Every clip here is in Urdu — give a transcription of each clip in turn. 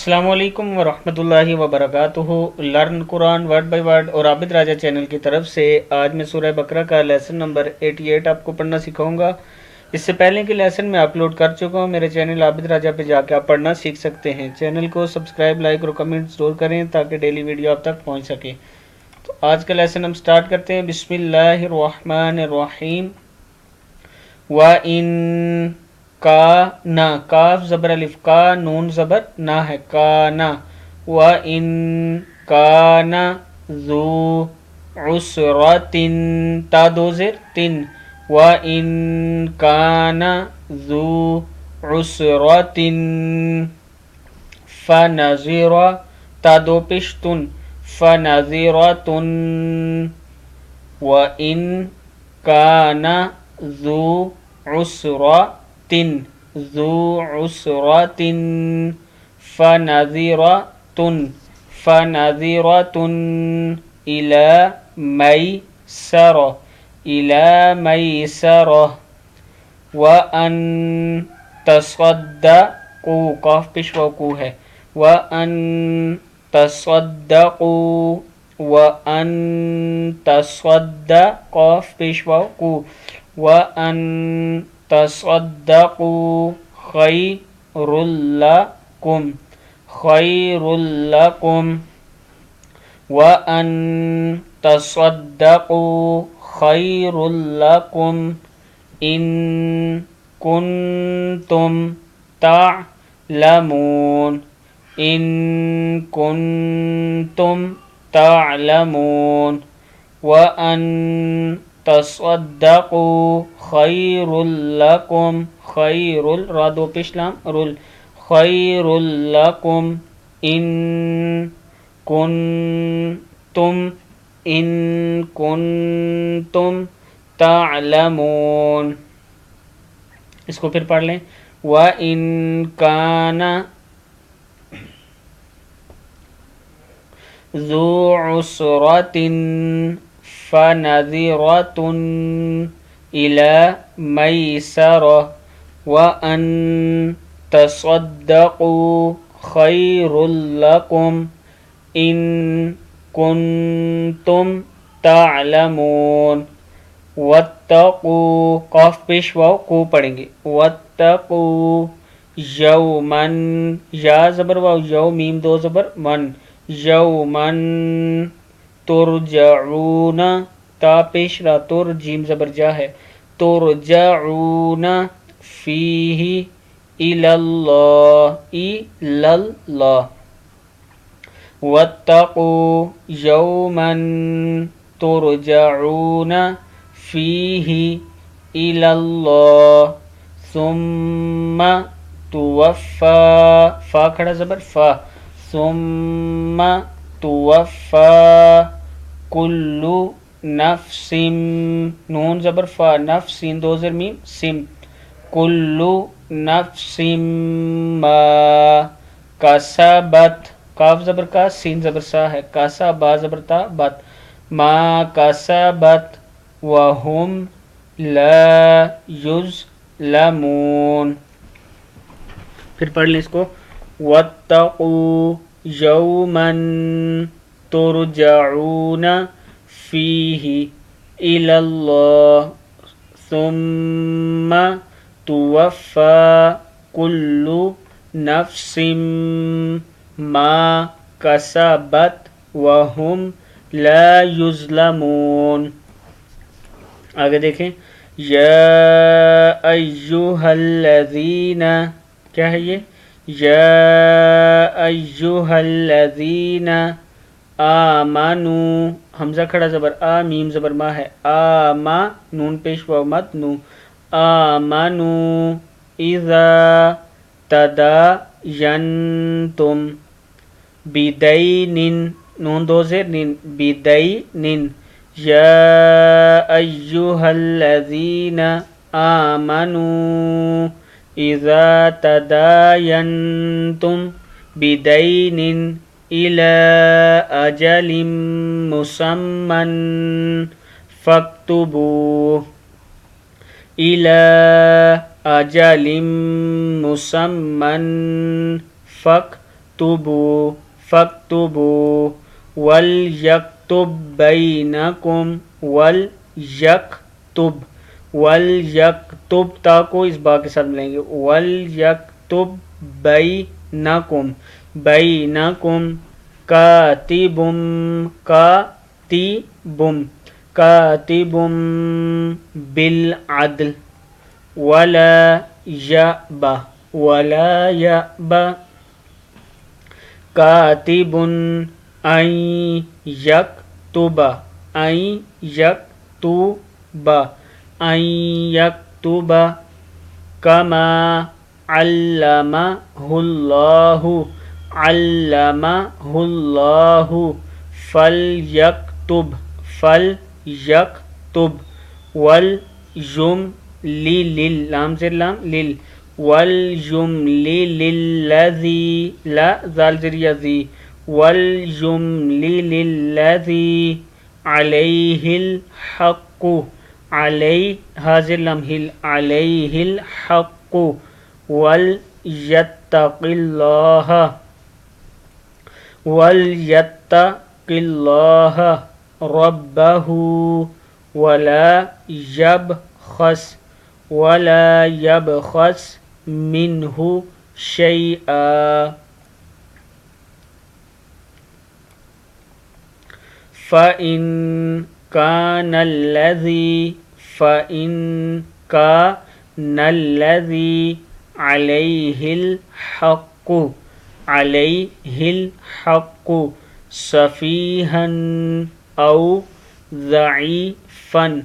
السلام علیکم ورحمۃ اللہ وبرکاتہ۔ Learn Quran word by word اور عابد راجہ چینل کی طرف سے آج میں سورہ بقرہ کا لیسن نمبر 88 آپ کو پڑھنا سکھاؤں گا۔ اس سے پہلے کے لیسن میں اپلوڈ کر چکا ہوں، میرے چینل عابد راجہ پہ جا کے آپ پڑھنا سیکھ سکتے ہیں۔ چینل کو سبسکرائب، لائک اور کمنٹ ضرور کریں تاکہ ڈیلی ویڈیو آپ تک پہنچ سکے۔ تو آج کا لیسن ہم سٹارٹ کرتے ہیں۔ بسم اللہ الرحمن الرحیم۔ وَإِن کا نا، کاف زبر الف کا، نون زبر نا ہے، کانا۔ وَإِن کانا ذو عسرۃ، تا دو زیر تن، وَإِن کانا ذو عسرۃ فنظرہ، تا دو پیش تن، فنظرۃ، وَإِن کانا ذو عسرۃ، ذو عسرۃ فنظرۃ، فنظرۃ الی میسرہ، الی میسرہ، وَأَن تصدقوا، قاف پیش واو ہے، وَأَن تصدقوا، وَأَن تصدق، قاف پیش واو، وَأَن تصدقوا خیر لکم، خیر لکم، وَأَن تصدقوا خیر لکم ان کنتم تعلمون، ان کنتم تعلمون، وَأَن تصدقوا خیر لکم، خیر را دو پیش لام رل، خیر لکم ان کنتم، ان کنتم تعلمون۔ اس کو پھر پڑھ لیں۔ وَإِن کَانَ ذو عسرۃ فنظرۃ الی میسرہ، وَأَن تصدقوا خیر لکم ان کنتم تعلمون، واتقوا، قاف پیش واو کو پڑھیں گے، واتقوا یومن، یا زبر واو، یو میم دو زبر من، یومن ترجعون، تا پیش را تر، جیم زبر جا ہے، ترجعون فیہ الی اللہ، الی اللہ، واتقوا یوما ترجعون فیہ الی اللہ ثم توفی، فا کھڑا زبر فا، ثم توفی کل نفس، نون زبر فا، نفس دو زر میم سم، کل نفس ما کسبت، کاف زبر کا، سین زبر سا ہے، کاسا با زبر تا بت، ما کسبت وہم لا یظلمون۔ پھر پڑھ لیں اس کو۔ واتقوا یوما ترجعون فیہ الی اللہ ثم توفی کل نفس ما کسبت وہم لا یظلمون۔ آگے دیکھیں۔ یا ایہا الذین، کیا ہے یہ؟ یا ایہا الذین آمنوا، حمزہ کھڑا زبر آ، میم زبر ما ہے، آما، نون پیش واو مد نو، آمنوا اذا تداینتم بدین، نون دو زیر نین، بدین، یا ایہا الذین آمنوا اذا تداینتم بدین الی اجل مسمی فاکتبوہ، الی اجل مسمن فاكتبوا فاكتبوا وليكتب بینکم وليكتب وليكتب تا کو اس با کے ساتھ ملیں گے وليكتب بینکم بینکم کاتب کاتب بالعدل ولا يأبى كاتب أن يكتب كما علمه الله فليكتب والجملل لام زیر لام لل والجملل الذي لا زال زیر یذی والجملل الذي عليه الحق علیہ حاضر لام ہل علیہ الحق وليتق الله ربه ولا يبخس منه شيئا فإن كان الذي عليه الحق سفيها أو ضعيفا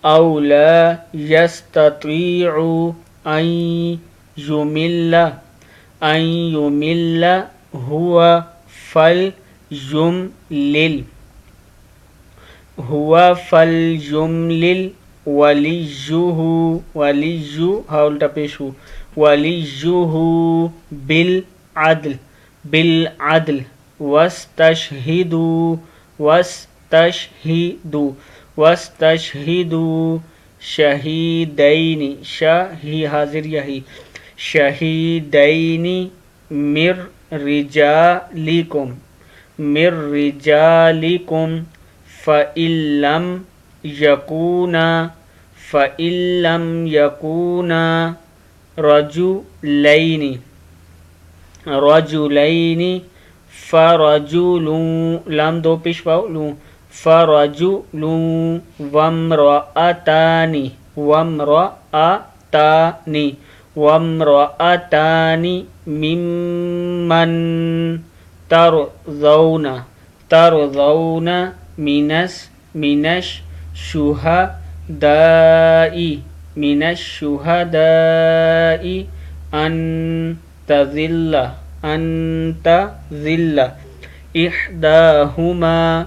أو لا يستطيع أن يمل هو فليملل وليه الٹا پیش ہو وليه بالعدل واستشهدوا شہیدین شاہی حاضر یہی شہیدین من رجالکم فإن لم يكونا رجلين فرجل لام دو پیش پاؤ لوں فرجل وامرأتان ممن ترضون من الشهداء أن تضل إحداهما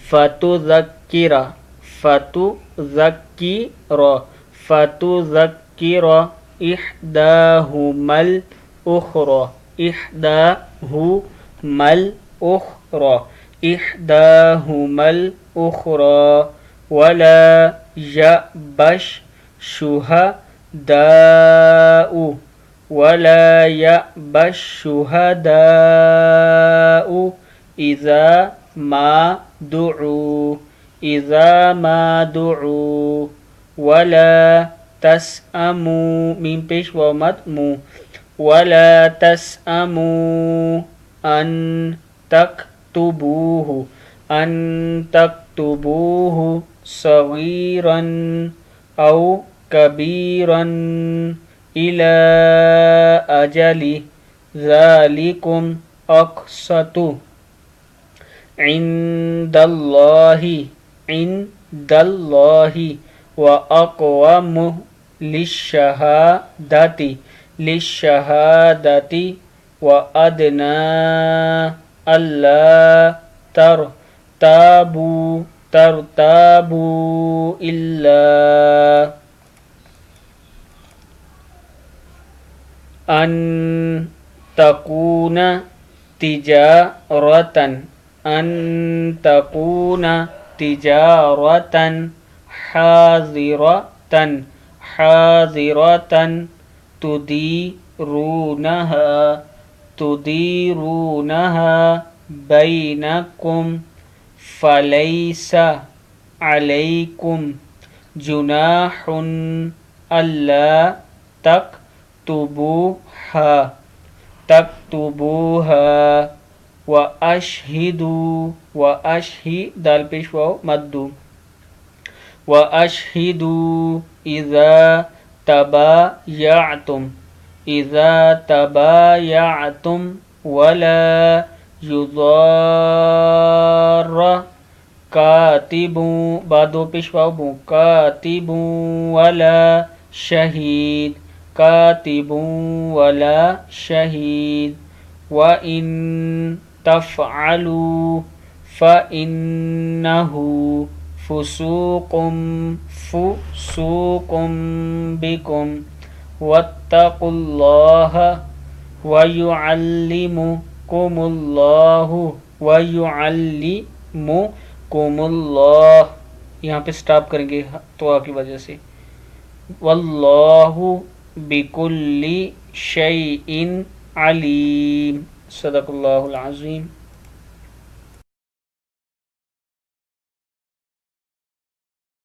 فتذكر إحداهما الأخرى ولا يأبى الشهداء إذا ما دعوا ولا تسأموا من پیش ومت مو ولا تسأموا أن تكتبوه صغيرا أو كبيرا إلى أجل ذلكم أقسط عند الله وأقوم للشهادة وأدنى ألا ترتابوا إلا أن تکون تجارتن، ان تکون تجارتن، حاضرتن حاضرتن، تدیرونہا تدیرونہا بینکم، فلیس علیکم جناح الا تکتبوہا تکتبوہا، واشہدوا واشہد دال پیش واو مدو، واشہدوا اذا تبایعتم اذا تبایعتم، ولا یضار کاتب بادو پیش واو بو، کاتب ولا شہید کاتب ولا شہید، وَإِن تَفْعَلُوا فَإِنَّهُ فُسُوقٌ فُسُوقٌ بِكُمْ، وَاتَّقُوا اللَّهَ وَيُعَلِّمُكُمُ اللَّهُ وَيُعَلِّمُكُمُ اللَّهُ، یہاں پہ سٹاپ کریں گے تو کی وجہ سے، واللہ بکل شیء علیم، صدق اللہ العظیم۔